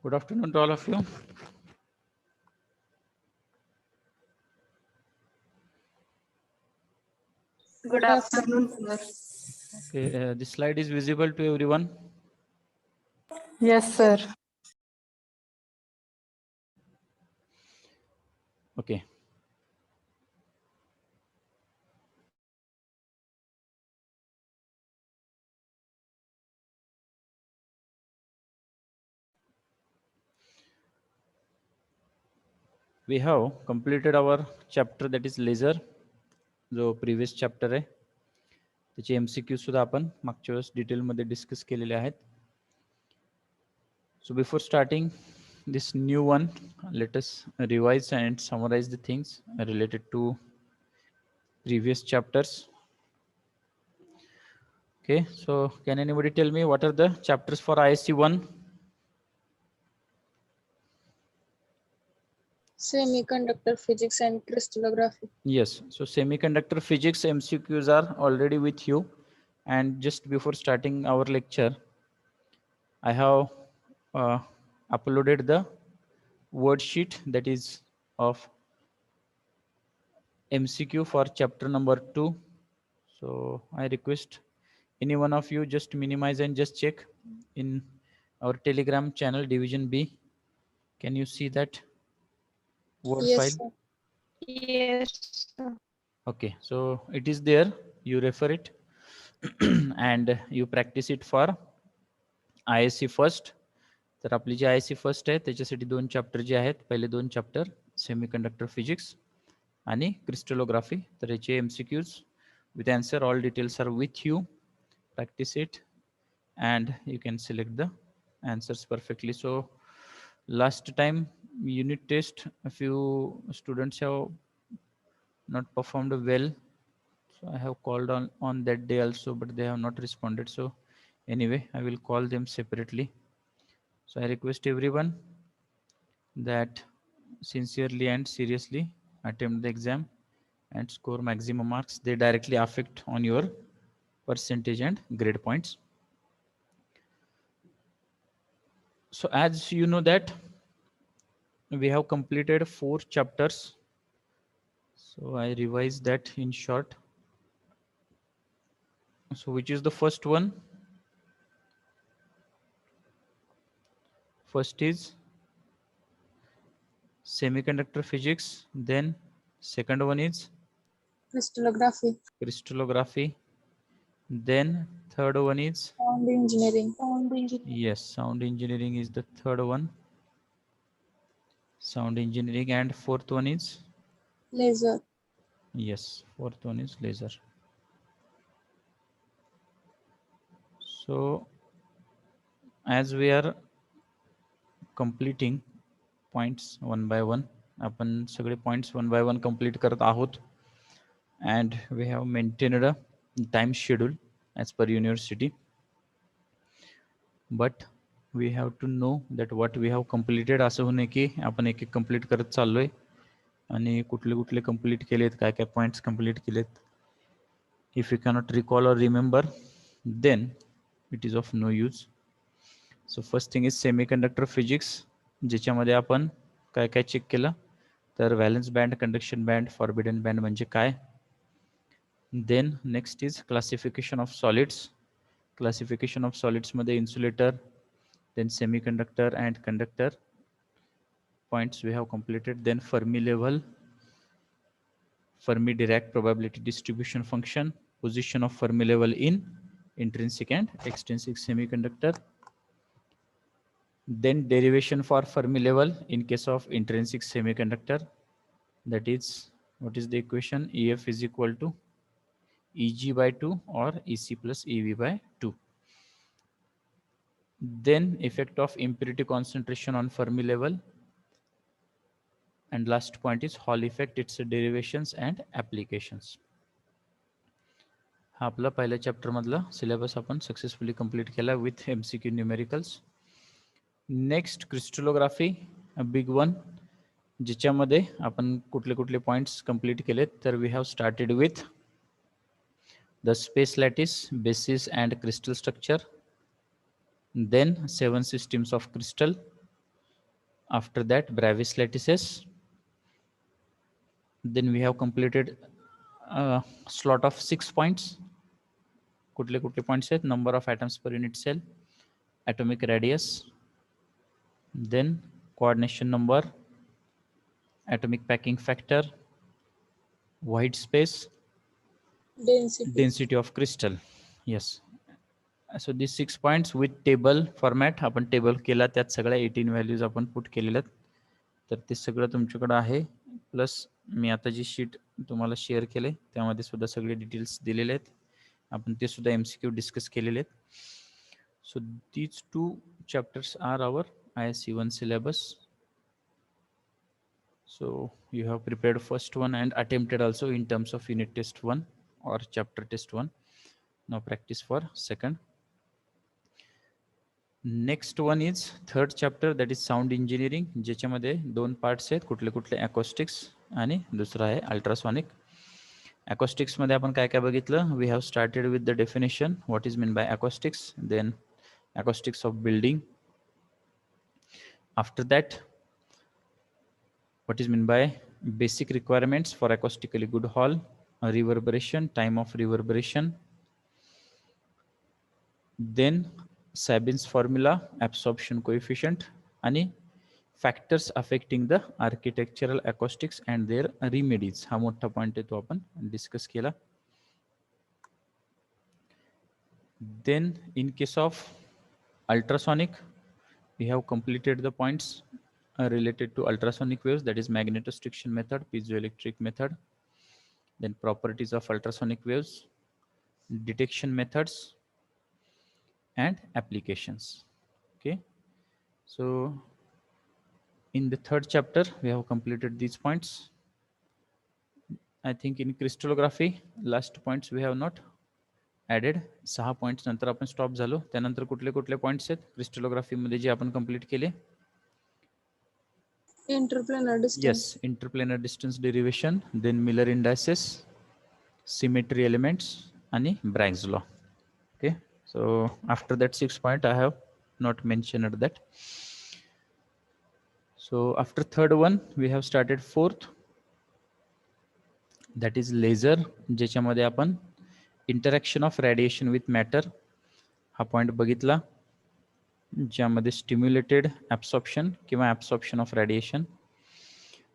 Good afternoon to all of you. Good afternoon, sir. Okay, this slide is visible to everyone. Yes, sir. Okay. We have completed our chapter that is laser, जो previous chapter आहे त्याचे MCQ सुद्धा आपण मागच्या वेळेस detail मध्ये discuss केलेले आहेत. So before starting this new one, let us revise and summarize the things related to previous chapters. Okay, so can anybody tell me what are the chapters for ISC 1? Semiconductor physics and crystallography. Yes, so semiconductor physics MCQs are already with you, and just before starting our lecture, I have uploaded the word sheet that is of MCQ for chapter number 2. So I request any one of you just minimize and just check in our Telegram channel Division B. Can you see that word Yes, file? sir. Yes, sir. Okay, so it is there. You refer it and you practice it for ISC first. तर आपली जी ISC first आहे त्याच्यासाठी 2 chapter जे आहेत, पहिले 2 chapter semiconductor physics आणि crystallography. तर याचे MCQs with answer, all details are with you. Practice it and you can select the answers perfectly. So last time unit test, a few students have not performed well. So I have called on that day also, but they have not responded. So anyway, I will call them separately. So I request everyone that sincerely and seriously attempt the exam and score maximum marks. They directly affect on your percentage and grade points. So as you know that we have completed 4 chapters. So I revise that in short. So which is the first one? First is semiconductor physics. Then second one is Crystallography. crystallography. Then third one is Sound engineering. yes, sound engineering is the third one. Sound engineering. And fourth one is Laser. yes, fourth one is laser. So as we are completing points one by one, आपण सगळे points one by one complete करत आहोत, and we have maintained a time schedule as per university, but we have to know that what we have completed. असं होणे की आपण एक एक complete करत चाललोय आणि कुठले कुठले complete केलेत, काय काय points complete केलेत. If you cannot recall or remember, then it is of no use. So first thing is semiconductor physics, ज्याच्यामध्ये आपण काय काय चेक केलं. तर valence band, conduction band, forbidden band म्हणजे काय. Then next is classification of solids. Classification of solids मध्ये insulator, then semiconductor and conductor points we have completed. Then Fermi level, Fermi Dirac probability distribution function, position of Fermi level in intrinsic and extrinsic semiconductor. Then derivation for Fermi level in case of intrinsic semiconductor, that is what is the equation, EF is equal to EG by 2 or EC plus EV by 2. Then effect of impurity concentration on Fermi level, and last point is Hall effect, its derivations and applications. हा आपला पहिल्या chapter मधला syllabus आपण successfully complete केला विथ MCQ numericals. Next crystallography, a big one, ज्याच्यामध्ये आपण कुठले कुठले पॉइंट्स कंप्लीट केलेत. तर we have started with the space lattice, basis and crystal structure, then 7 systems of crystal, After that, Bravais lattices. Then we have completed a slot of 6 points. कुठले कुठले points आहेत? Number of atoms per unit cell, atomic radius, then coordination number, atomic packing factor, white space, density of crystal. Yes. So these 6 points with table format आपण table केला, त्यात सगळ्या 18 values आपण put केलेल्या आहेत. तर ते सगळं तुमच्याकडे आहे. प्लस मी आता जी शीट तुम्हाला शेअर केले त्यामध्ये सुद्धा सगळे डिटेल्स दिलेले आहेत. आपण ते सुद्धा MCQ डिस्कस केलेले आहेत. So these 2 chapters are our ISC1 syllabus. So you have prepared first one and attempted also in terms of unit test 1 or chapter test 1. Now practice for second. Next one is third chapter, that is sound engineering, ज्याच्यामध्ये 2 parts आहेत. कुठले कुठले? Acoustics आणि दुसरा आहे ultrasonic. अकॉस्टिक्समध्ये आपण काय काय बघितलं? We have started with the definition, what is mean by acoustics, then acoustics of building. After that, what is mean by basic requirements for acoustically good hall, reverberation, time of reverberation, then Sabin's formula, absorption coefficient, आणि factors affecting the architectural acoustics and their remedies. हा मोठा point आहे, तो आपण discuss केला. Then in case of ultrasonic, we have completed the points related to ultrasonic waves, that is magnetostriction method, piezoelectric method, then properties of ultrasonic waves, detection methods, and applications. Okay, so in the third chapter we have completed these points. I think in crystallography last points we have not added. 6 points नंतर आपण stop झालो. त्यानंतर कुठले कुठले points आहेत crystallography मध्ये जे आपण complete केले? Interplanar distance. Yes, interplanar distance derivation, then Miller indices, symmetry elements, आणि Bragg's law. Okay, so after that 6 point I have not mentioned that. So after third one we have started fourth, that is laser, ज्याच्यामध्ये आपण interaction of radiation with matter हा point बघितला, ज्यामध्ये stimulated absorption किंवा absorption of radiation,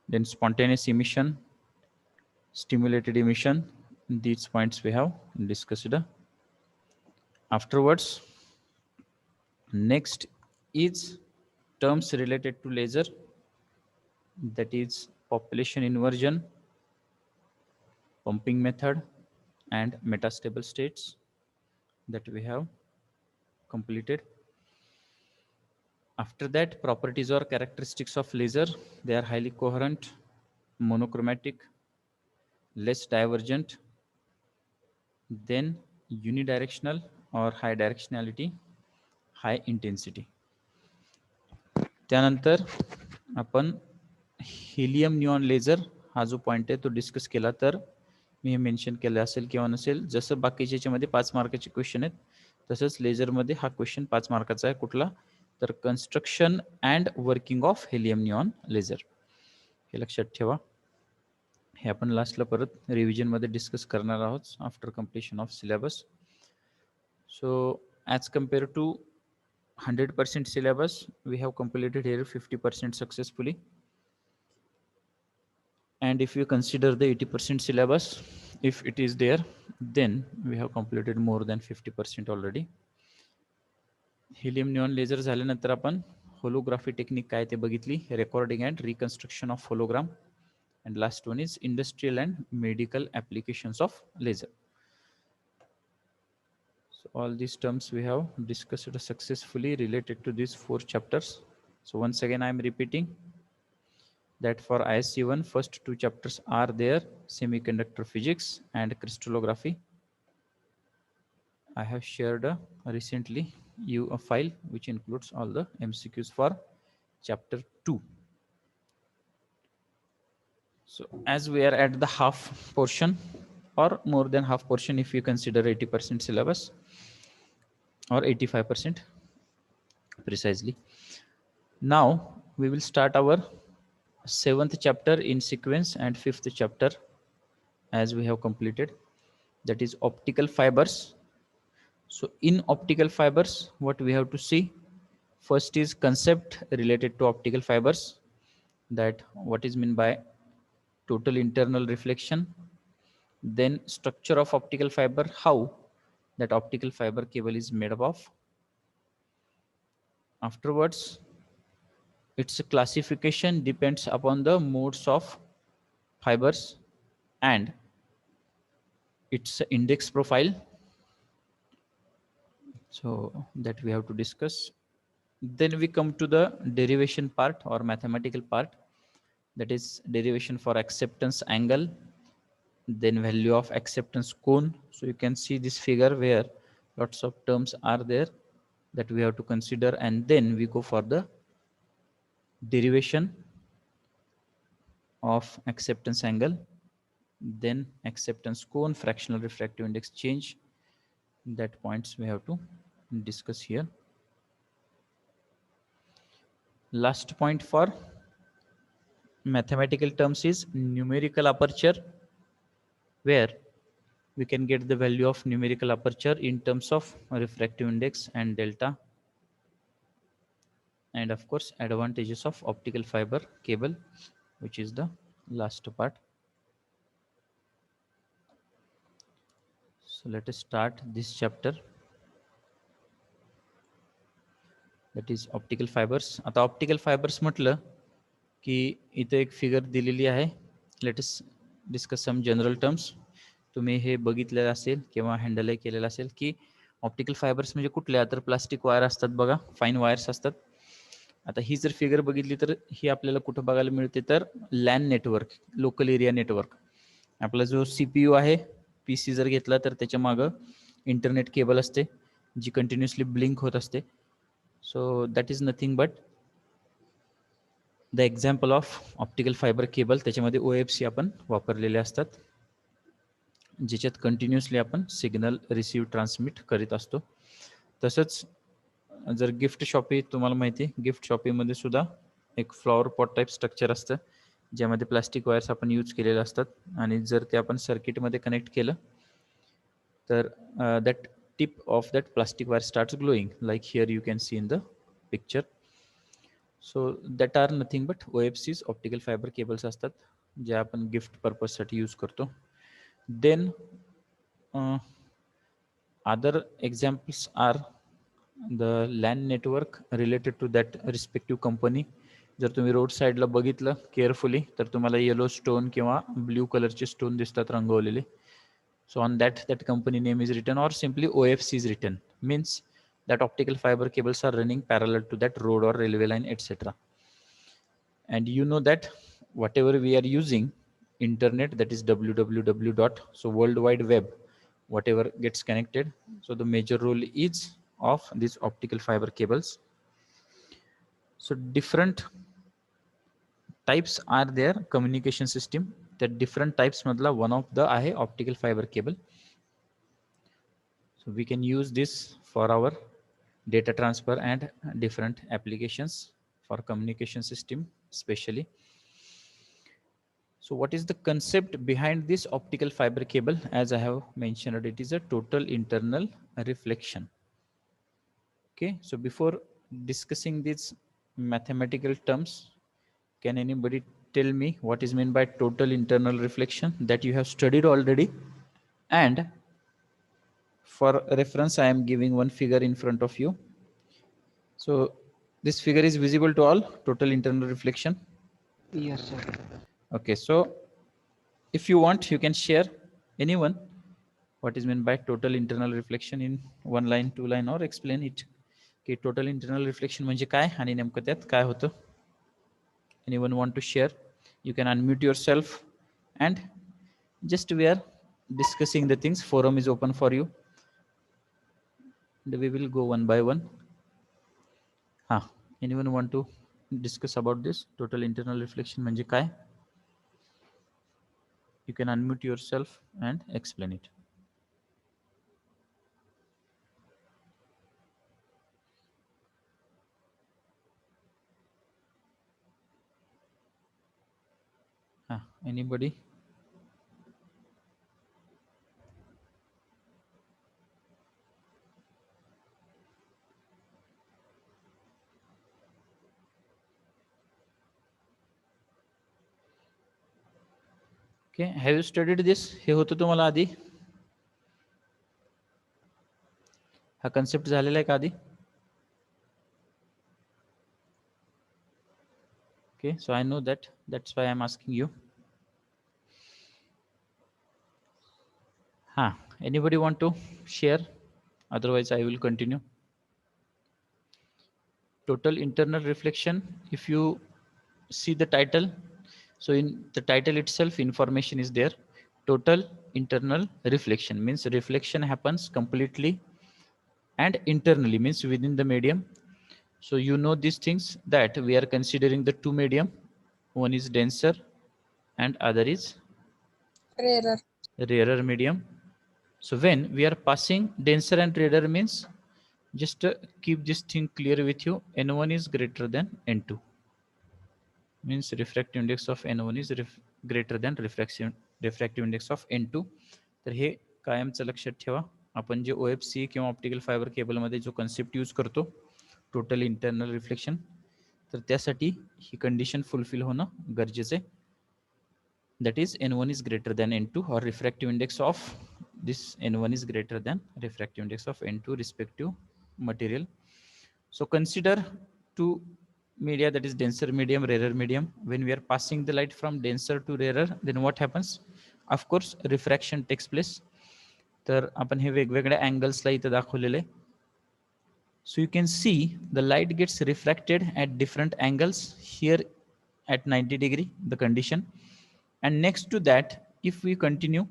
then spontaneous emission, stimulated emission. These points we have discussed. Afterwards, next is terms related to laser, that is population inversion, pumping method, and metastable states that we have completed. After that, properties or characteristics of laser. They are highly coherent, monochromatic, less divergent, then unidirectional or high directionality, high intensity. त्यानंतर आपण helium neon laser हा जो point आहे तो discuss केला. तर मी हे mention केलं असेल किंवा नसेल, जसं बाकीच्या याच्यामध्ये 5 मार्काचे क्वेश्चन आहेत तसंच लेझरमध्ये हा क्वेश्चन 5 मार्काचा आहे. कुठला? तर construction and working of helium neon laser. हे लक्षात ठेवा. हे आपण लास्टला परत रिव्हिजनमध्ये डिस्कस करणार आहोत after completion of syllabus. So as compare to 100% syllabus, we have completed here 50% successfully. And if you consider the 80% syllabus, if it is there, then we have completed more than 50% already. Helium neon laser झाल्यानंतर आपण holography technique काय ते बघितली, recording and reconstruction of hologram, and last one is industrial and medical applications of laser. So all these terms we have discussed successfully related to these 4 chapters. So once again I am repeating that for ISC1 first 2 chapters are there, semiconductor physics and crystallography. I have shared recently you a file which includes all the MCQs for chapter 2. So as we are at the half portion or more than half portion if you consider 80% syllabus or 85% precisely. Now we will start our 7th chapter in sequence and 5th chapter as we have completed, that is optical fibers. So in optical fibers, what we have to see first is concept related to optical fibers, that what is meant by total internal reflection, then structure of optical fiber, how that optical fiber cable is made up of. Afterwards, its classification depends upon the modes of fibers and its index profile. So that we have to discuss. Then we come to the derivation part or mathematical part, that is derivation for acceptance angle, then value of acceptance cone. So you can see this figure where lots of terms are there that we have to consider, and then we go for the derivation of acceptance angle, then acceptance cone, fractional refractive index change. That points we have to discuss here. Last point for mathematical terms is numerical aperture, where we can get the value of numerical aperture in terms of refractive index and delta, and of course advantages of optical fiber cable, which is the last part. So let us start this chapter, that is optical fibers. आता optical fibres म्हटलं की इथे एक figure दिलेली आहे. Let us discuss some general terms. तुम्ही हे बघितलेलं असेल किंवा हँडलही केलेलं असेल की ऑप्टिकल फायबर्स म्हणजे कुठल्या, तर प्लास्टिक वायर असतात बघा, फाईन वायर्स असतात. आता ही जर फिगर बघितली तर ही आपल्याला कुठं बघायला मिळते, तर LAN network, local area network. आपला जो CPU आहे, PC जर घेतला तर त्याच्या मागं इंटरनेट केबल असते जी कंटिन्युअसली ब्लिंक होत असते. So that is nothing but the example of optical fibre cable. त्याच्यामध्ये OFC आपण वापरलेले असतात, ज्याच्यात कंटिन्युअसली आपण सिग्नल रिसीव्ह ट्रान्समिट करीत असतो. तसंच जर गिफ्ट शॉपी, तुम्हाला माहिती आहे गिफ्ट शॉपीमध्ये सुद्धा एक फ्लॉवर पॉट टाईप स्ट्रक्चर असतं, ज्यामध्ये प्लास्टिक वायर्स आपण यूज केलेले असतात, आणि जर ते आपण सर्किटमध्ये कनेक्ट केलं तर that tip of that plastic wire starts glowing, like here you can see in the picture. So that are nothing but OFCs, optical fibre cables असतात, जे आपण गिफ्ट पर्पजसाठी यूज करतो. Then other examples are the LAN network related to that respective company. जर तुम्ही road साईडला बघितलं carefully तर तुम्हाला येलो स्टोन किंवा ब्ल्यू कलरचे स्टोन दिसतात रंगवलेले. So on that company name is written, or simply OFC is written, means that optical fiber cables are running parallel to that road or railway line, etc. And you know that whatever we are using internet, that is www dot, so world wide web, whatever gets connected, so the major role is of these optical fiber cables. So different types are there communication system. That different types madla one of the आहे optical fiber cable. So we can use this for our data transfer and different applications for communication system especially. So what is the concept behind this optical fiber cable? As I have mentioned, it is a total internal reflection. Okay, so before discussing these mathematical terms, can anybody tell me what is meant by total internal reflection that you have studied already? And for reference, I am giving one figure in front of you. So this figure is visible to all, total internal reflection? Yes, sir. Okay, so if you want, you can share, anyone, what is meant by total internal reflection in one line, two line, or explain it. की total internal reflection म्हणजे काय आणि नेमकं त्यात काय होतं. Anyone want to share? You can unmute yourself and just we are discussing the things. Forum is open for you. And we will go one by one. Anyone want to discuss about this total internal reflection म्हणजे काय? You can unmute yourself and explain it. हा, anybody? Okay, have you studied this? हे होतं तुम्हाला आधी? हा concept झालेला आहे का आधी? Okay, so I know that. That's why I'm asking you. Anybody want to share? Otherwise, I will continue. Total internal reflection. If you see the title, so in the title itself, information is there. Total internal reflection means reflection happens completely and internally, means within the medium. So you know these things, that we are considering the two medium. One is denser and other is rarer medium. So when we are passing denser and rarer means, just keep this thing clear with you. N1 is greater than N2. Means refractive index of N1 is greater than refractive index of N2. तर हे कायमचं लक्षात ठेवा. आपण जे OFC किंवा optical fibre केबलमध्ये जो concept use करतो, total internal reflection, तर त्यासाठी ही कंडिशन फुलफिल होणं गरजेचं आहे. That is N1 is greater than N2, or refractive index of this N1 is greater than refractive index of N2 respective material. So consider two media, that is denser medium, rarer medium. When we are passing the light from denser to rarer, then what happens? Of course, refraction takes place. तर आपण हे वेगवेगळ्या अँगल्सला इथे दाखवलेले आहे. So you can see the light gets refracted at different angles. Here at 90 degree, the condition. And next to that, if we continue,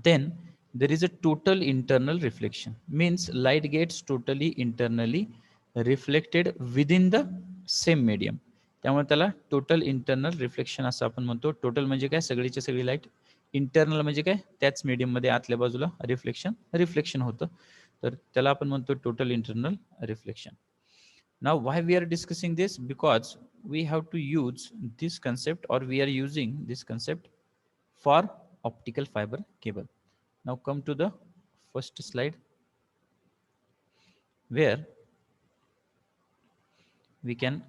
then there is a total internal reflection. Means light gets totally internally reflected within the same medium. त्यामुळे त्याला total internal reflection असं आपण म्हणतो. Total म्हणजे काय? सगळीची सगळी light. Internal म्हणजे काय? त्याच मीडियम मध्ये आतल्या बाजूला रिफ्लेक्शन होतं. तर त्याला आपण म्हणतो total internal reflection. Now why we are discussing this? Because we have to use this concept, or we are using this concept for optical fiber cable. Now come to the first slide, where we can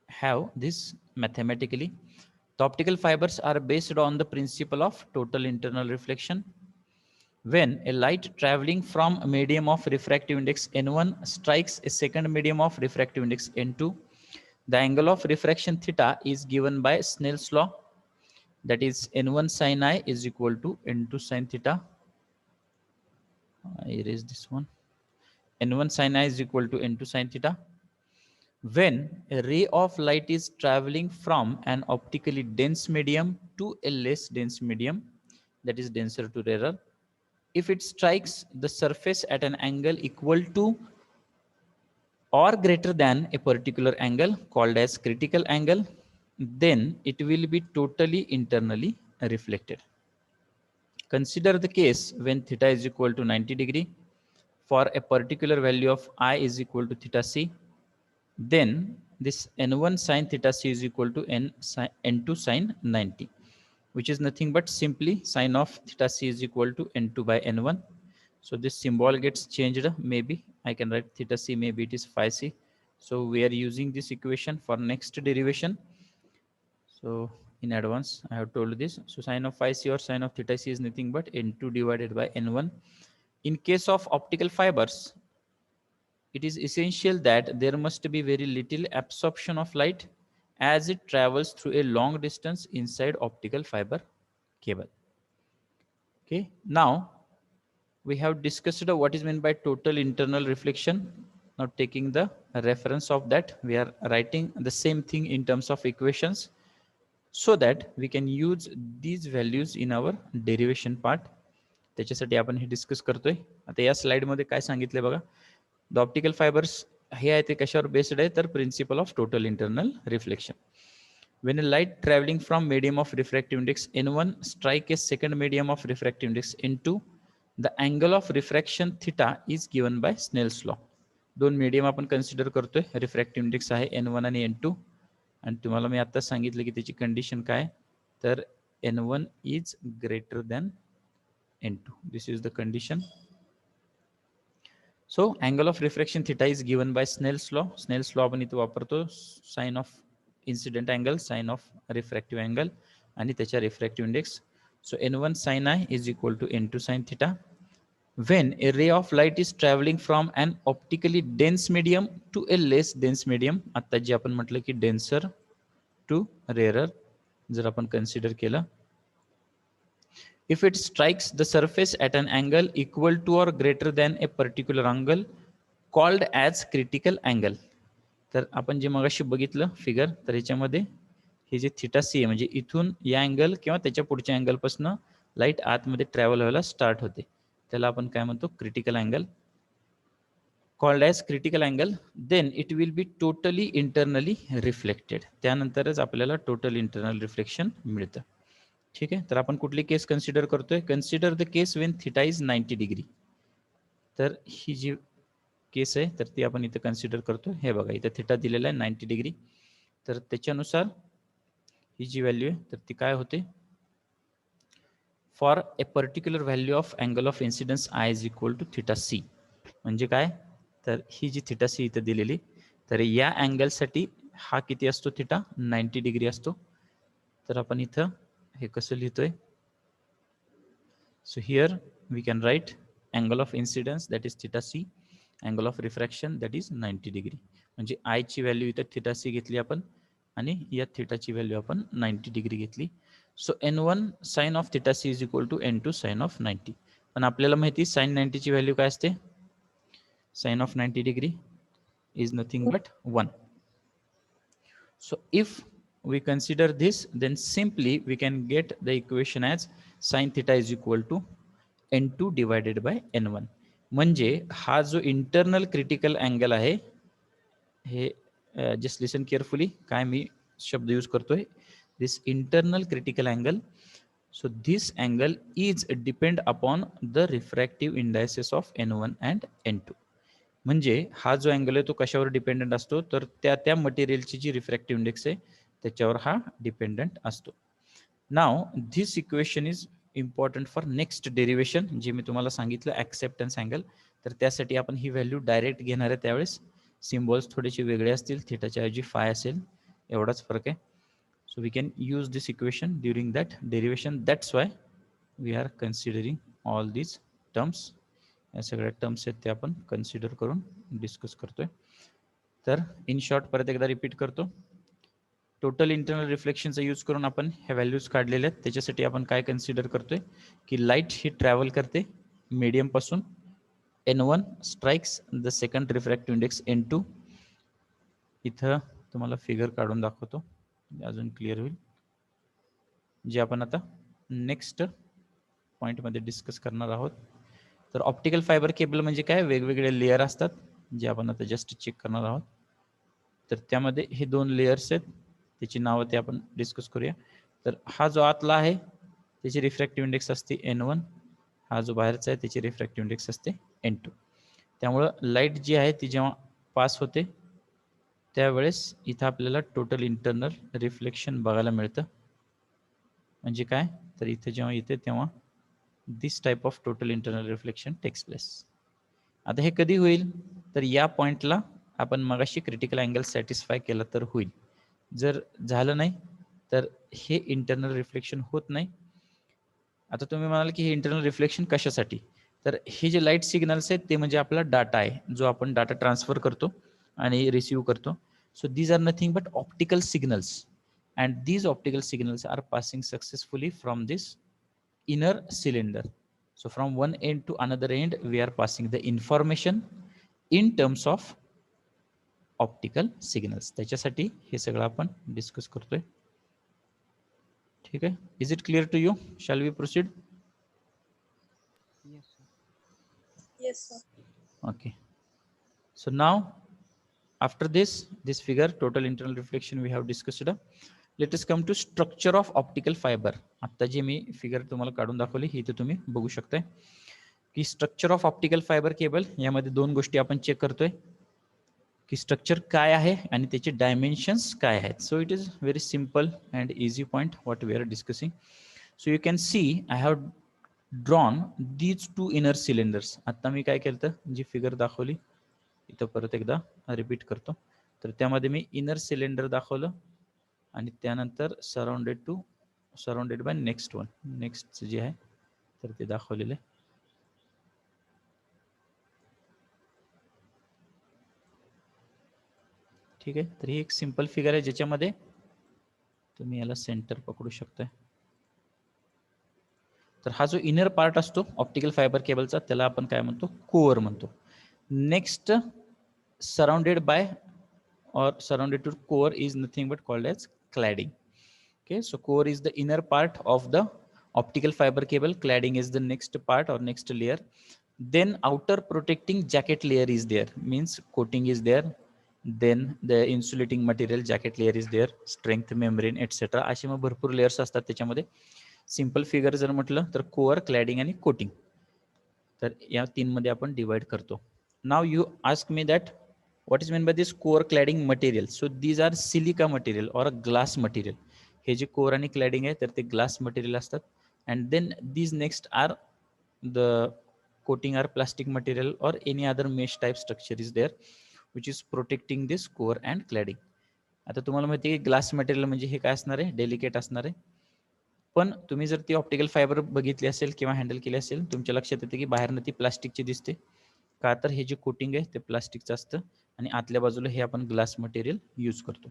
have this mathematically. The optical fibers are based on the principle of total internal reflection. When a light traveling from a medium of refractive index N1 strikes a second medium of refractive index N2, the angle of refraction theta is given by Snell's law. That is N1 sin I is equal to N2 sin theta. I erase this one. N1 sin I is equal to N2 sin theta. When a ray of light is traveling from an optically dense medium to a less dense medium, that is denser to rarer, if it strikes the surface at an angle equal to or greater than a particular angle called as critical angle, then it will be totally internally reflected. Consider the case when theta is equal to 90 degree for a particular value of I is equal to theta c. Then this N1 sin theta c is equal to N2 sin 90, which is nothing but simply sin of theta c is equal to N2 by N1. So this symbol gets changed. Maybe I can write theta c, maybe it is phi c. So we are using this equation for next derivation. So in advance, I have told this. So sin of phi c or sin of theta c is nothing but N2 divided by N1. In case of optical fibers, it is essential that there must be very little absorption of light as it travels through a long distance inside optical fiber cable. Okay, now we have discussed what is meant by total internal reflection. Now taking the reference of that, we are writing the same thing in terms of equations, so that we can use these values in our derivation part. त्याच्यासाठी आपण हे discuss करतोय. आता या slide मध्ये काय सांगितलंय बघा. The optical fibres हे आहे ते कशावर बेस्ड आहे, तर principle of total internal reflection. When a light traveling from medium of refractive index N1 strike a second medium of refractive index N2, the angle of refraction theta is given by Snell's law. दोन medium आपण consider करतोय. Refractive index आहे N1 आणि N2, आणि तुम्हाला मी आता सांगितलं की त्याची कंडिशन काय, तर n1 is greater than n2. This is the condition. So angle of refraction theta is given by Snell's law. Snell's law आपण इथे वापरतो. Sine of incident angle, sine of refractive angle आणि त्याच्या refractive index. So n1 sin I is equal to n2 sin theta. When a ray of light is traveling from an optically dense medium to a less dense medium, आता जे आपण म्हटलं की denser to rarer जर आपण consider केलं, if it strikes the surface at an angle equal to or greater than a particular angle called as critical angle. तर आपण जे मगाशी बघितलं फिगर, तर याच्यामध्ये हे जे थिटा सी आहे म्हणजे इथून या अँगल किंवा त्याच्या पुढच्या अँगल पासून लाईट आतमध्ये ट्रॅव्हल व्हायला स्टार्ट होते, त्याला आपण काय म्हणतो, critical angle. Called as critical angle. Then it will be totally internally reflected. त्यानंतरच आपल्याला टोटल इंटरनल रिफ्लेक्शन मिळतं. ठीक आहे. तर आपण कुठली केस कन्सिडर करतोय, consider the case when theta is 90 degree. तर ही जी केस आहे तर ती आपण इथे कन्सिडर करतो. हे बघा इथे थिटा दिलेला आहे 90 डिग्री. तर त्याच्यानुसार ही जी व्हॅल्यू आहे तर ती काय होते, for a particular value of angle of incidence i is equal to theta c. म्हणजे काय, तर ही जी थिटा सी इथे दिलेली, तर या अँगलसाठी हा किती असतो थिटा, 90 डिग्री असतो. तर आपण इथं हे कसं लिहितोय, so here we can write angle of incidence that is theta C, angle of refraction that is 90 degree. म्हणजे आय ची व्हॅल्यू इथं थिटा सी घेतली आपण आणि या थिटाची व्हॅल्यू आपण 90 डिग्री घेतली. So n1 sine of theta C is equal to n2 sine of 90. पण आपल्याला माहिती साइन 90 ची व्हॅल्यू काय असते, sine of 90 degree is nothing but 1. So if we consider this, then simply we can get the equation as sin theta is equal to n2 divided by n1. म्हणजे हा जो internal critical angle आहे, हे just listen carefully काय मी शब्द use करतोय, this internal critical angle. So this angle is depend upon the refractive indices of n1 and n2. म्हणजे हा जो अँगल आहे तो कशावर डिपेंडंट असतो, तर त्या मटेरियलची जी रिफ्रॅक्टिव्ह इंडेक्स आहे त्याच्यावर हा डिपेंडंट असतो. Now this equation is important for next derivation, जे मी तुम्हाला सांगितलं ॲक्सेप्टन्स अँगल. तर त्यासाठी आपण ही व्हॅल्यू डायरेक्ट घेणार आहे, त्यावेळेस सिम्बॉल्स थोडेसे वेगळे असतील, थिटाच्या ऐवजी फाय असेल, एवढाच फरक आहे. So we can use this equation during that derivation. That's why we are considering all these terms. या सगळ्या टर्म्स आहेत ते आपण कन्सिडर करून डिस्कस करतोय. तर इन शॉर्ट परत एकदा रिपीट करतो, टोटल इंटरनल रिफ्लेक्शनचा यूज करून आपण ह्या व्हॅल्यूज काढलेल्या आहेत. त्याच्यासाठी आपण काय कन्सिडर करतोय की लाईट ही ट्रॅव्हल करते मीडियम पासून, n1 strikes the second refractive index n2. इथं तुम्हाला फिगर काढून दाखवतो अजून क्लिअर होईल, जे आपण आता नेक्स्ट पॉईंटमध्ये डिस्कस करणार आहोत. तर ऑप्टिकल फायबर केबल म्हणजे काय, वेगवेगळे लेअर असतात जे आपण आता जस्ट चेक करणार आहोत. तर त्यामध्ये हे 2 लेयर्स आहेत, त्याची नावं ते आपण डिस्कस करूया. तर हा जो आतला आहे त्याची रिफ्रॅक्टिव्ह इंडेक्स असते n1, हा जो बाहेरचा आहे त्याची रिफ्रॅक्टिव्ह इंडेक्स असते n2. त्यामुळं लाईट जी आहे ती जेव्हा पास होते त्यावेळेस इथं आपल्याला टोटल इंटरनल रिफ्लेक्शन बघायला मिळतं. म्हणजे काय, तर इथे जेव्हा येते तेव्हा this type of total internal reflection takes place. आता हे कधी होईल, तर या पॉइंटला आपण मगाशी क्रिटिकल अँगल सॅटिस्फाय केला तर होईल. जर झालं नाही तर हे इंटरनल रिफ्लेक्शन होत नाही. आता तुम्ही म्हणाल की हे इंटरनल रिफ्लेक्शन कशासाठी, तर हे जे लाईट सिग्नल्स आहेत ते म्हणजे आपला डाटा आहे, जो आपण डाटा ट्रान्सफर करतो आणि रिसीव्ह करतो. So these are nothing but optical signals, and these optical signals are passing successfully from this inner cylinder. So from one end to another end we are passing the information in terms of optical signals. त्याच्यासाठी हे सगळं आपण discuss करतोय. ठीक आहे. Is it clear to you? Shall we proceed? Yes, sir. Okay. So now after this figure total internal reflection we have discussed. Let us come to structure of optical fiber. आता जे me figure तुम्हाला काढून दाखवली ही इथे तुम्ही बघू शकताय की structure of optical fibre cable, यामध्ये 2 गोष्टी आपण चेक करतोय. की स्ट्रक्चर काय आहे आणि त्याचे डायमेन्शन्स काय आहेत. So it is very simple and easy point what we are discussing. So you can see I have drawn these two inner cylinders. आता मी काय केलं तर जी फिगर दाखवली इथं परत एकदा रिपीट करतो. तर त्यामध्ये मी इनर सिलेंडर दाखवलं आणि त्यानंतर surrounded by next one, next जे आहे तर ते दाखवलेलं आहे. ठीक आहे. तर ही एक सिंपल फिगर आहे ज्याच्यामध्ये तुम्ही याला सेंटर पकडू शकताय. तर हा जो इनर पार्ट असतो ऑप्टिकल फायबर केबलचा त्याला आपण काय म्हणतो, कोअर म्हणतो. Next surrounded by or surrounded to core is nothing but called as cladding. Okay, so core is the inner part of the optical fiber cable, cladding is the next part or next layer. Then outer protecting jacket layer is there, means coating is there, then the insulating material jacket layer is there, strength membrane etc. असे मग भरपूर layers असतात त्याच्यामध्ये. Simple figure जर म्हटलं तर core, क्लॅडिंग आणि coating, तर या तीन मध्ये आपण डिवाइड करतो. Now you ask me that what is meant by this core cladding material. So these are silica material or a glass material. हे जे core आणि cladding आहे तर ते glass material असतात. And then these next are the coating are plastic material or any other mesh type structure is there which is protecting this core and cladding. आता तुम्हाला माहिती आहे की ग्लास मटेरियल म्हणजे हे काय असणार आहे, डेलिकेट असणार आहे. पण तुम्ही जर ती ऑप्टिकल फायबर बघितली असेल किंवा हँडल केली असेल तुमच्या लक्षात येते की बाहेरनं ती प्लास्टिकची दिसते. का तर हे जे कोटिंग आहे ते प्लास्टिकचं असतं आणि आतल्या बाजूला हे आपण ग्लास मटेरियल यूज करतो.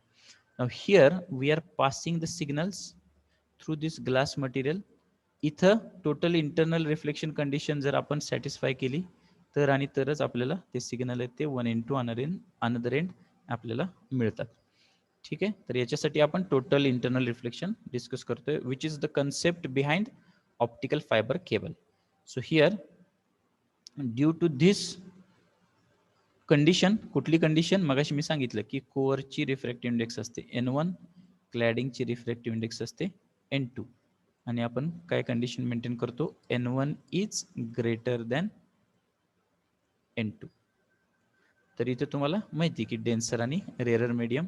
Now here we are passing the signals through this glass material. इथं टोटल इंटरनल रिफ्लेक्शन कंडिशन जर आपण सॅटिस्फाय केली तर आणि तरच आपल्याला ते सिग्नल आहे ते one end to another end आपल्याला मिळतात. ठीक आहे. तर याच्यासाठी आपण टोटल इंटरनल रिफ्लेक्शन डिस्कस करतोय which is the concept behind optical fibre cable. So here due to this condition, कुठली कंडिशन मगाशी मी सांगितलं की कोअरची रिफ्रॅक्टिव्ह इंडेक्स असते N1, क्लॅडिंगची रिफ्रॅक्टिव्ह इंडेक्स असते N2 आणि आपण काय कंडिशन मेंटेन करतो, N1 is greater than N2. तर इथे तुम्हाला माहिती की डेन्सर आणि रेअरर मीडियम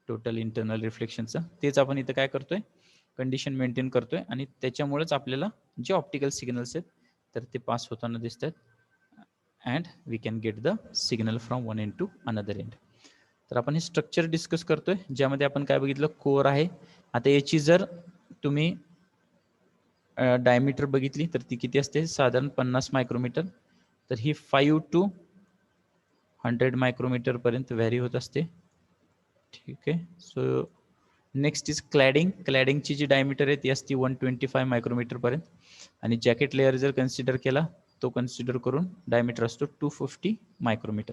टोटल इंटरनल रिफ्लेक्शनचं तेच आपण इथं काय करतोय, कंडिशन मेंटेन करतोय आणि त्याच्यामुळेच आपल्याला जे ऑप्टिकल सिग्नल्स आहेत तर ते पास होताना दिसतात and we can get the signal from one end to another end. तर आपण हे स्ट्रक्चर डिस्कस करतोय ज्यामध्ये आपण काय बघितलं, कोअर आहे. आता याची जर तुम्ही डायमीटर बघितली तर ती किती असते, साधारण 50 मायक्रोमीटर. तर ही 5 to 100 मायक्रोमीटर पर्यंत व्हॅरी होत असते. ठीक आहे. So next is cladding. क्लॅडिंगची जी डायमीटर आहे ती असते 125 मायक्रोमीटर पर्यंत आणि जॅकेट लेअर जर कन्सिडर केला तो कन्सिडर करून डायमीटर असतो 250 micrometre.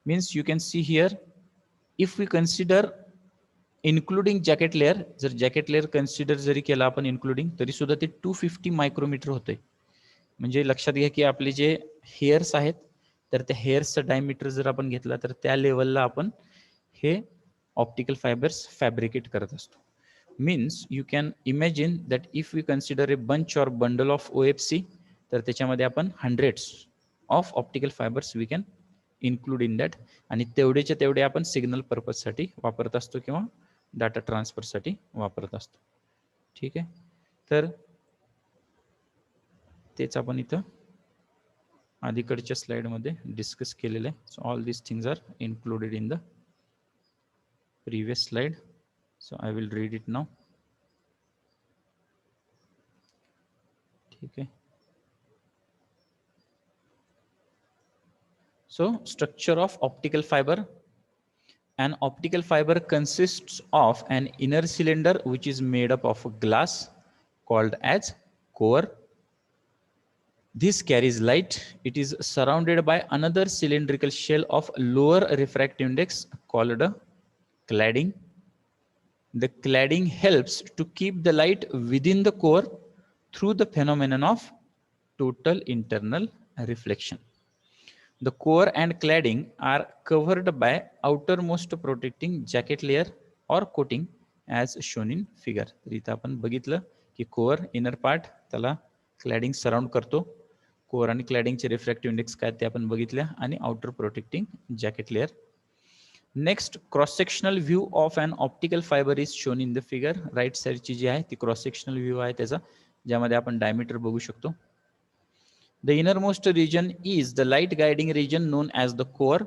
Means you can see here if we consider including jacket layer, जर जॅकेट लेअर कन्सिडर जरी केला आपण इन्क्लुडिंग तरी सुद्धा ते 250 मायक्रोमीटर होते. म्हणजे लक्षात घ्या की आपले जे हेअर्स आहेत तर त्या हेअर्सचा डायमीटर जर आपण घेतला तर त्या लेवलला आपण हे ऑप्टिकल फायबर्स फॅब्रिकेट करत असतो. Means you can imagine that if we consider a bunch or bundle of OFC तर त्याच्यामध्ये आपण hundreds of optical fibres we can include in that आणि तेवढेच्या तेवढे आपण सिग्नल पर्पजसाठी वापरत असतो किंवा डाटा ट्रान्सफरसाठी वापरत असतो. ठीक आहे. तर तेच आपण इथं अलीकडच्या स्लाइडमध्ये डिस्कस केलेलं आहे. So all these things are included in the previous slide. So I will read it now. Okay. So structure of optical fiber. An optical fiber consists of an inner cylinder which is made up of glass called as core. This carries light. It is surrounded by another cylindrical shell of lower refractive index called a cladding. The cladding helps to keep the light within the core through the phenomenon of total internal reflection. The core and cladding are covered by outermost protecting jacket layer or coating as shown in figure. तर इथं आपण बघितलं की core inner part त्याला क्लॅडिंग surround करतो. Core आणि क्लॅडिंगचे refractive index काय ते आपण बघितल्या आणि outer protecting jacket layer. Next cross sectional view of an optical fibre is shown in the figure. Right साईडची जी आहे ती क्रॉस सेक्शनल व्ह्यू आहे त्याचा, ज्यामध्ये आपण डायमीटर बघू शकतो. The innermost region is the light guiding region known as the core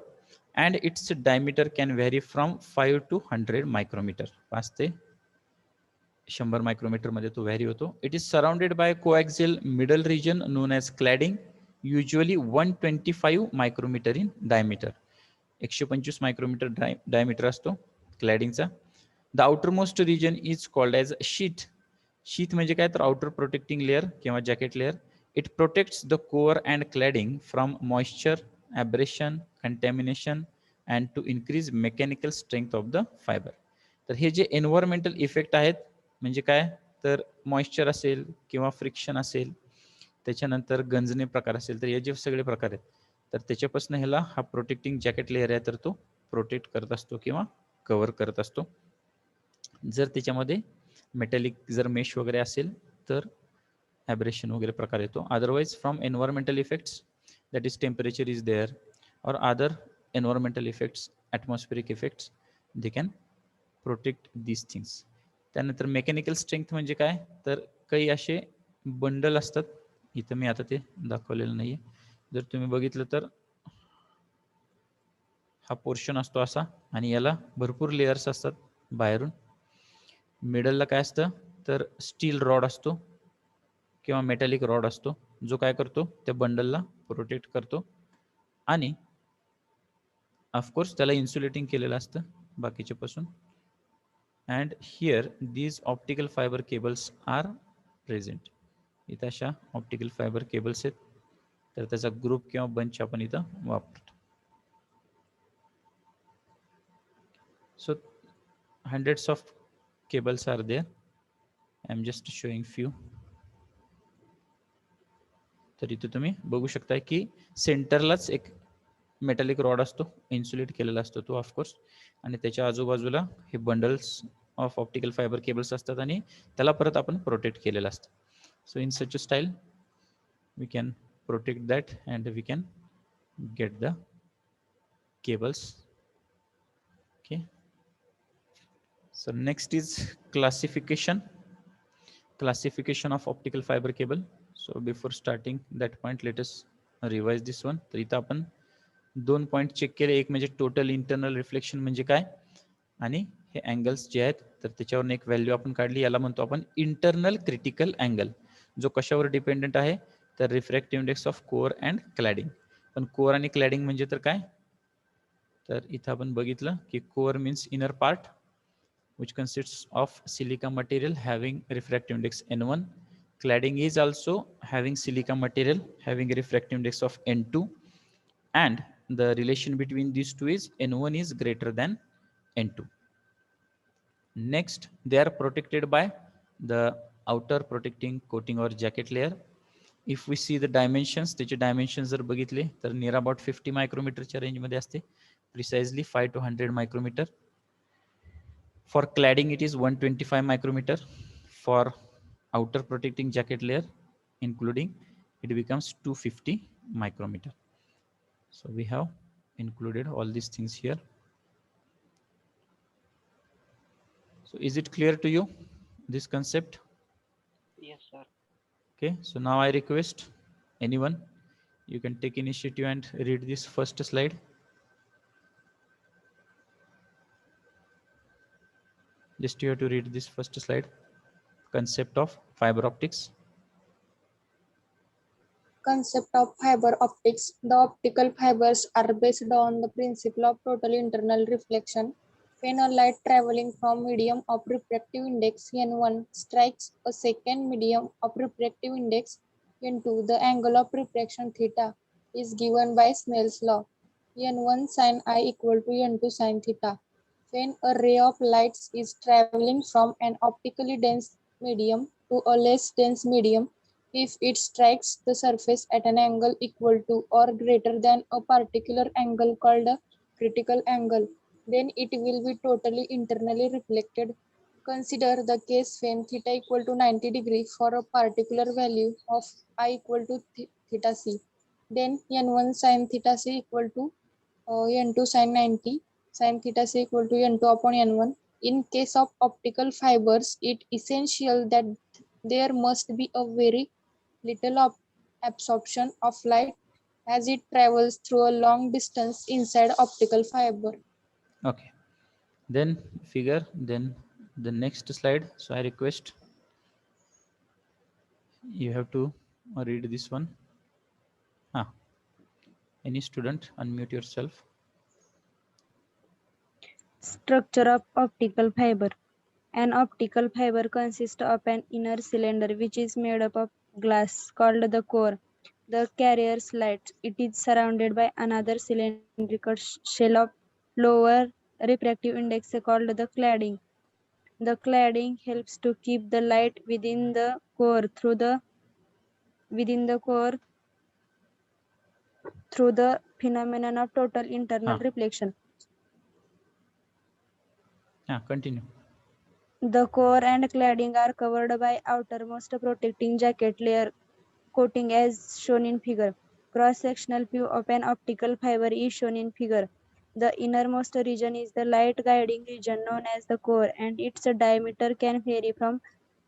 and its diameter can vary from 5 to 100 micrometer. 5 ते 100 micrometer मध्ये तो व्हॅरी होतो. It is surrounded by coaxial middle region known as cladding, usually 125 micrometer in diameter. 125 micrometre diameter असतो क्लॅडिंगचा. The outermost region is called as sheath. Sheath म्हणजे काय तर outer protecting layer किंवा jacket layer. It protects the core and cladding from moisture, abrasion, contamination and to increase mechanical strength of the fibre. तर हे जे environmental effect आहेत म्हणजे काय तर मॉइश्चर असेल किंवा फ्रिक्शन असेल, त्याच्यानंतर गंजणे प्रकार असेल, तर हे जे सगळे प्रकार आहेत तर त्याच्यापासून ह्याला हा प्रोटेक्टिंग जॅकेट लेअर आहे तर तो प्रोटेक्ट करत असतो किंवा कव्हर करत असतो. जर त्याच्यामध्ये मेटॅलिक जर मेश वगैरे असेल तर ॲब्रेशन वगैरे प्रकार येतो. Otherwise from environmental effects that is temperature is there or other environmental effects, atmospheric effects, they can protect these things. त्यानंतर मेकॅनिकल स्ट्रेंथ म्हणजे काय तर काही असे बंडल असतात, इथं मी आता ते दाखवलेलं नाही आहे. जर तुम्ही बघितलं तर हा पोर्शन असतो असा आणि याला भरपूर लेयर्स असतात बाहेरून. मिडलला काय असतं तर स्टील रॉड असतो किंवा मेटॅलिक रॉड असतो जो काय करतो त्या बंडलला प्रोटेक्ट करतो आणि ऑफकोर्स त्याला इन्सुलेटिंग केलेलं असतं बाकीच्यापासून. And here these optical fibre cables are present. इथं अशा ऑप्टिकल फायबर केबल्स आहेत तर त्याचा ग्रुप किंवा बंच आपण इथं वापरतो. So hundreds of cables are there. I am just showing few. तर इथे तुम्ही बघू शकता की सेंटरलाच एक मेटॅलिक रॉड असतो, इन्सुलेट केलेला असतो तो ऑफकोर्स, आणि त्याच्या आजूबाजूला हे bundles of optical fibre cables असतात आणि त्याला परत आपण प्रोटेक्ट केलेलं असतं. So in such a style we can protect that and we can get the cables. Okay. So next is classification of optical fiber cable. So before starting that point, let us revise this one. तर इथं आपण 2 point check केले. एक म्हणजे total internal reflection म्हणजे काय आणि हे angles जे आहेत तर त्याच्यावर एक व्हॅल्यू आपण काढली, याला म्हणतो आपण इंटरनल क्रिटिकल अँगल, जो कशावर डिपेंडेंट आहे तर refractive index of core and cladding. पण कोअर आणि क्लॅडिंग म्हणजे तर काय तर इथं आपण बघितलं की core means inner part which consists of silica material having refractive index N1. Cladding is also having silica material having a refractive index of N2, and the relation between these two is N1 is greater than N2. Next, they are protected by the outer protecting coating or jacket layer. If we see the dimensions, त्याचे dimensions जर बघितले तर near about 50 micrometer च्या range मध्ये असते, precisely 5 to 100 micrometer. For cladding, it is 125 micrometer. For outer protecting jacket layer, including, it becomes 250 micrometer. So we have included all these things here. So is it clear to you, this concept? Yes, sir. Okay, so now I request anyone, you can take initiative and read this first slide. Just you have to read this first slide, concept of fiber optics. Concept of fiber optics. The optical fibers are based on the principle of total internal reflection. When a light traveling from medium of refractive index N1 strikes a second medium of refractive index N2, the angle of refraction theta is given by Snell's law. N1 sin I equal to N2 sin theta. When a ray of light is traveling from an optically dense medium to a less dense medium, if it strikes the surface at an angle equal to or greater than a particular angle called a critical angle, then it will be totally internally reflected. Consider the case when theta equal to 90 degree for a particular value of I equal to theta c. Then n1 sin theta c equal to n2 sin 90. sin theta is equal to n2 upon n1. In case of optical fibers, it essential that there must be a very little absorption of light as it travels through a long distance inside optical fiber. Okay, then figure, then the next slide. So I request you have to read this one. Any student, unmute yourself. Structure of optical fiber. An optical fiber consists of an inner cylinder which is made up of glass called the core. The carrier's light. It is surrounded by another cylindrical shell of lower refractive index called the cladding. The cladding helps to keep the light within the core through the phenomenon of total internal reflection. Continue. The core and cladding are covered by outermost protecting jacket layer coating as shown in figure. Cross-sectional view of an optical fiber is shown in figure. The innermost region is the light guiding region known as the core, and its diameter can vary from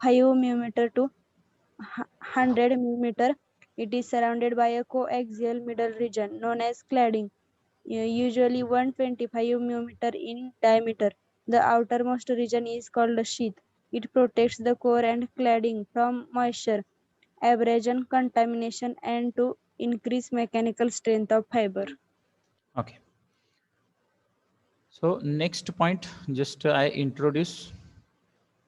5 mm to 100 mm. It is surrounded by a coaxial middle region known as cladding, usually 125 mm in diameter. The outermost region is called the sheath. It protects the core and cladding from moisture, abrasion, contamination, and to increase mechanical strength of fiber. Okay. So next point, just I introduce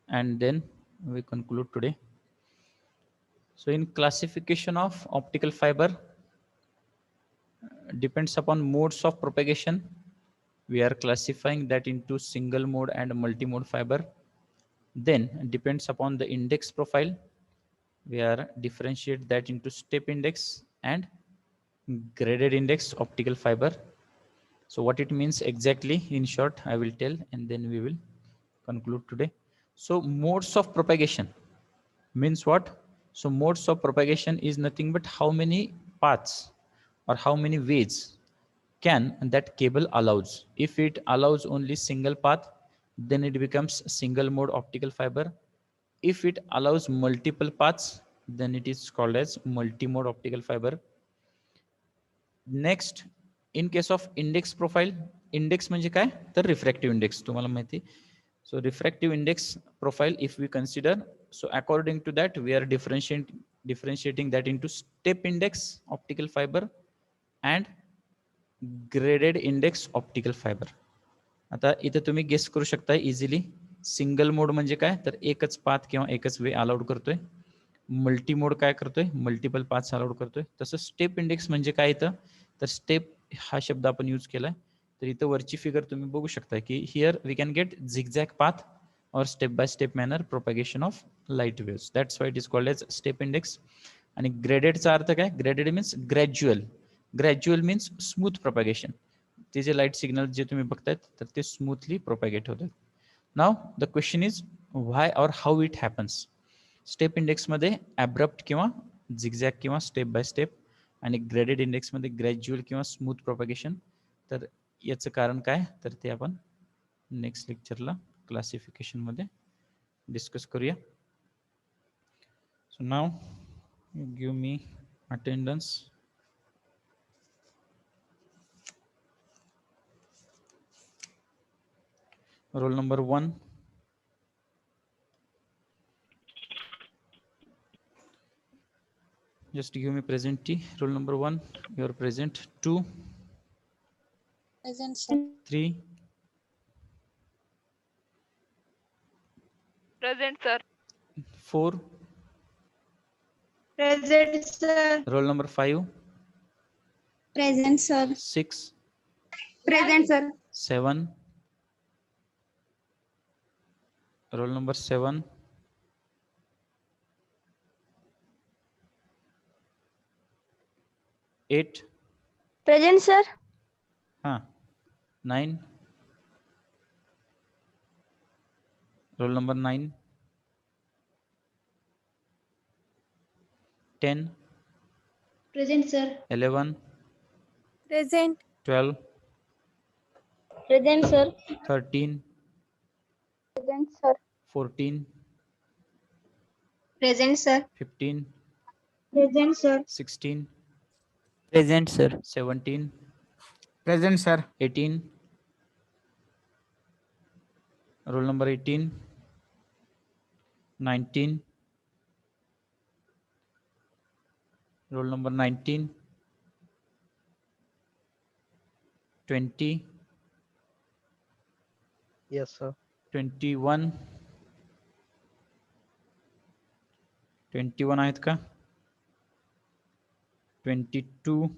and then we conclude today. So in classification of optical fiber depends upon modes of propagation. We are classifying that into single mode and multi-mode fiber. Then depends upon the index profile. We are differentiate that into step index and graded index optical fiber. So what it means exactly, in short, I will tell, and then we will conclude today. So modes of propagation means what? So modes of propagation is nothing but how many paths or how many ways can that cable allows. If it allows only single path, then it becomes single mode optical fiber. If it allows multiple paths, then it is called as multi-mode optical fiber. Next in case of index profile, index म्हणजे काय तर refractive index तुम्हाला माहिती. So refractive index profile if we consider, so according to that we are differentiating that into step index optical fiber and graded index optical fiber. आता इथे तुम्ही guess करू शकता इझिली. सिंगल मोड म्हणजे काय तर एकच पाथ किंवा एकच वे अलाउड करतोय. मल्टी मोड काय करतोय, मल्टिपल पाथ्स अलाउड करतोय. तसं स्टेप इंडेक्स म्हणजे काय इथं तर स्टेप हा शब्द आपण यूज केलाय. तर इथं वरची फिगर तुम्ही बघू शकता की here we can get zigzag path or step by step manner propagation of light waves. That's why it is called as step index. आणि ग्रेडेडचा अर्थ काय, graded means gradual. Gradual means smooth propagation. ते जे लाईट सिग्नल जे तुम्ही बघतायत तर ते स्मूथली प्रोपॅगेट होतात. Now the question is why और हाऊ इट हॅपन्स. स्टेप इंडेक्समध्ये ॲब्रप्ट किंवा झिगझॅग किंवा स्टेप बाय स्टेप आणि ग्रेडेड इंडेक्समध्ये ग्रॅज्युअल किंवा स्मूथ प्रोपॅगेशन. तर याचं कारण काय तर ते आपण नेक्स्ट लेक्चरला क्लासिफिकेशनमध्ये डिस्कस करूया. So now give me attendance. Roll number 1. Just give me present T. Roll number 1, you are present. 2. Present, sir. 3. Present, sir. 4. Present, sir. Roll number 5. Present, sir. 6. Present, sir. 7. Roll number 7. 8. Present, sir. 9. Roll number 9. 10. Present, sir. 11. Present. 12. Present, sir. 13, Present, sir. 14, Present, sir. 15, Present, sir. 16, Present, sir. 17, Present, sir. 18. Roll number 18, 19. Roll number 19, 20, Yes, sir. 21. 21 आहेत का? 22,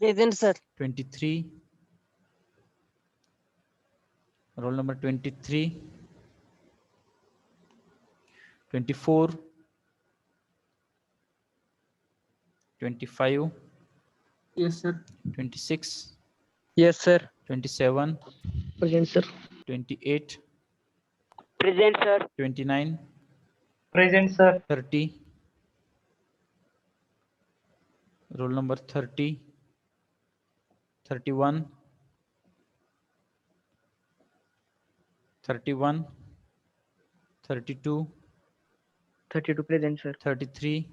Present, sir. 23. Roll number 23, 24, 25, Yes, sir. 26, Yes, sir. 27, Present, sir. 28, Present, sir. 29, Present, sir. 30. Roll number 30, 31, 31, 32, 32. Present, sir. 33,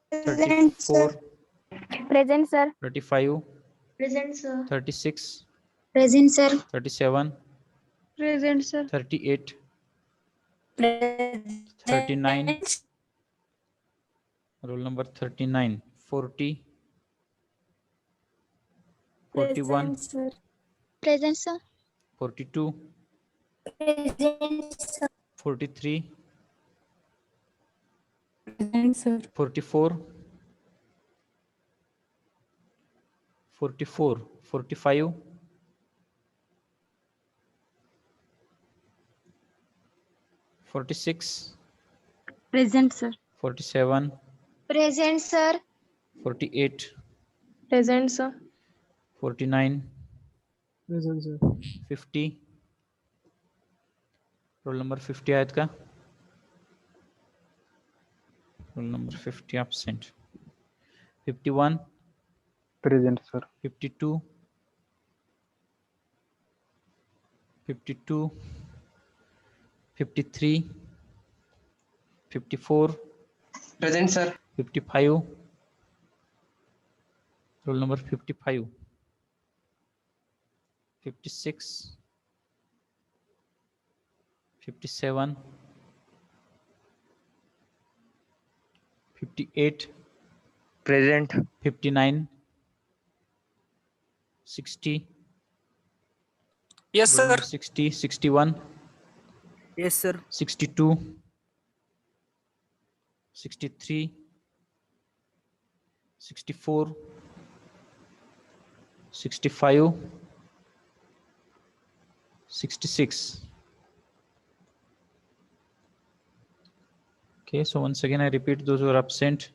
Present, 34, sir. Present, sir. 35, Present, sir. 36, Present, sir. 37, Present, sir. 38, Present. 39. Roll number 39, 40, 41, sir. Present, sir. 42, Present, sir. 43, Present, sir. 44, 44, 45, 46, Present, sir. 47, Present, sir. 48, Present, sir. 49, Present, sir. 50. Roll number 50 आहेत का? Roll number 50 absent. 51, Present, sir. 52, 52, 53, 54, Present, sir. 55. Roll number 55, 56, 57, 58, Present. 59, 60. Yes, Roll number 60, 61, Yes, sir. 62, 63, 64, 65, 66. Okay, so once again I repeat those who are absent: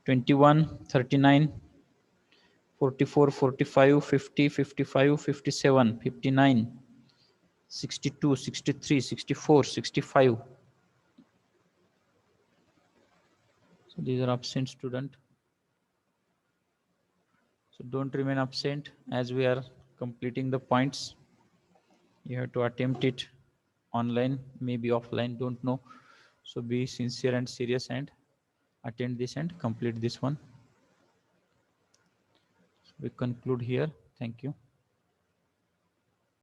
21, 39, 44, 45, 50, 55, 57, 59, 62, 63, 64, 65. So these are absent student. So don't remain absent as we are completing the points. You have to attempt it online, maybe offline, don't know. So be sincere and serious and attend this and complete this one. We conclude here. Thank you.